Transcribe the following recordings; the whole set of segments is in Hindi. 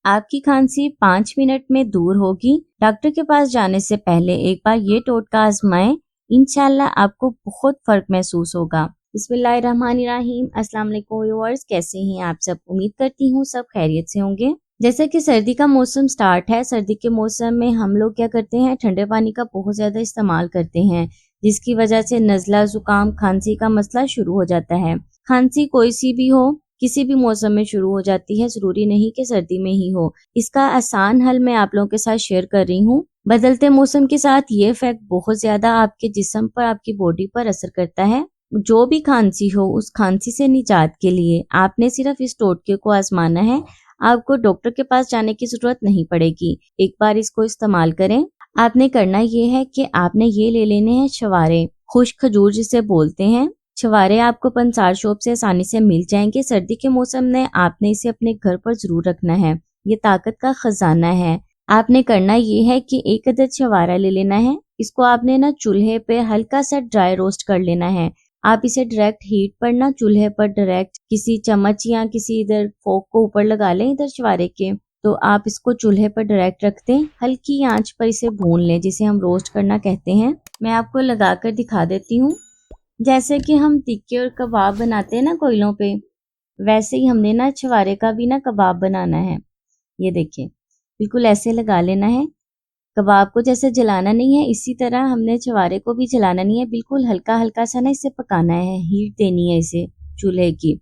आपकी खांसी 5 मिनट में दूर होगी। डॉक्टर के पास जाने से पहले एक बार ये टोटका आजमाएं, इंशाल्लाह आपको बहुत फर्क महसूस होगा। बिस्मिल्लाहिर्रहमानिर्रहीम। अस्सलाम वालेकुम व्यूअर्स, कैसे हैं आप सब? उम्मीद करती हूँ सब खैरियत से होंगे। जैसे कि सर्दी का मौसम स्टार्ट है, सर्दी के मौसम में हम लोग क्या करते हैं, ठंडे पानी का बहुत ज्यादा इस्तेमाल करते हैं, जिसकी वजह से नज़ला, जुकाम, खांसी का मसला शुरू हो जाता है। खांसी कोई सी भी हो, किसी भी मौसम में शुरू हो जाती है, जरूरी नहीं कि सर्दी में ही हो। इसका आसान हल मैं आप लोगों के साथ शेयर कर रही हूँ। बदलते मौसम के साथ ये इफेक्ट बहुत ज्यादा आपके जिस्म पर, आपकी बॉडी पर असर करता है। जो भी खांसी हो, उस खांसी से निजात के लिए आपने सिर्फ इस टोटके को आजमाना है। आपको डॉक्टर के पास जाने की जरूरत नहीं पड़ेगी। एक बार इसको इस्तेमाल करें। आपने करना ये है कि आपने ये ले लेने हैं छवारे, खुश्क खजूर जिसे बोलते हैं। छवारे आपको पंसार शॉप से आसानी से मिल जाएंगे। सर्दी के मौसम में आपने इसे अपने घर पर जरूर रखना है। ये ताकत का खजाना है। आपने करना ये है कि एक अदद छवारा ले लेना है। इसको आपने ना चूल्हे पे हल्का सा ड्राई रोस्ट कर लेना है। आप इसे डायरेक्ट हीट पर ना, चूल्हे पर डायरेक्ट किसी चम्मच या किसी इधर फोक को ऊपर लगा लें इधर छवारे के, तो आप इसको चूल्हे पर डायरेक्ट रख दें। हल्की आंच पर इसे भून लें, जिसे हम रोस्ट करना कहते हैं। मैं आपको लगाकर दिखा देती हूँ। जैसे कि हम टिक्के और कबाब बनाते हैं ना कोयलों पे, वैसे ही हमने ना छवारे का भी ना कबाब बनाना है। ये देखिए, बिल्कुल ऐसे लगा लेना है। कबाब को जैसे जलाना नहीं है, इसी तरह हमने छवारे को भी जलाना नहीं है। बिल्कुल हल्का हल्का सा ना इसे पकाना है, हीट देनी है इसे चूल्हे की।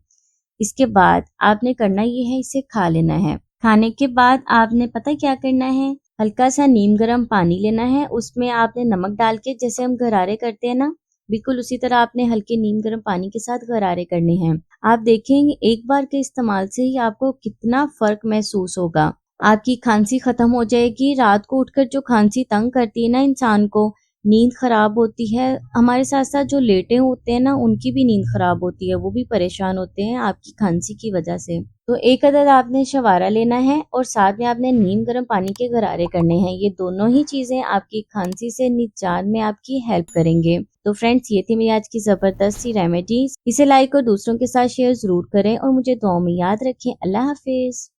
इसके बाद आपने करना ये है, इसे खा लेना है। खाने के बाद आपने पता क्या करना है, हल्का सा नीम गर्म पानी लेना है। उसमें आपने नमक डाल के, जैसे हम गरारे करते हैं ना, बिल्कुल उसी तरह आपने हल्के नीम गर्म पानी के साथ गरारे करने हैं। आप देखेंगे एक बार के इस्तेमाल से ही आपको कितना फर्क महसूस होगा। आपकी खांसी खत्म हो जाएगी। रात को उठकर जो खांसी तंग करती है ना इंसान को, नींद खराब होती है। हमारे साथ साथ जो लेटे होते हैं ना, उनकी भी नींद खराब होती है, वो भी परेशान होते हैं आपकी खांसी की वजह से। तो एक अदद आपने शवारा लेना है और साथ में आपने नीम गर्म पानी के गरारे करने हैं। ये दोनों ही चीजें आपकी खांसी से निजात में आपकी हेल्प करेंगे। तो फ्रेंड्स, ये थी मेरी आज की जबरदस्त सी रेमेडीज। इसे लाइक और दूसरों के साथ शेयर जरूर करें और मुझे दुआ में याद रखें। अल्लाह हाफिज।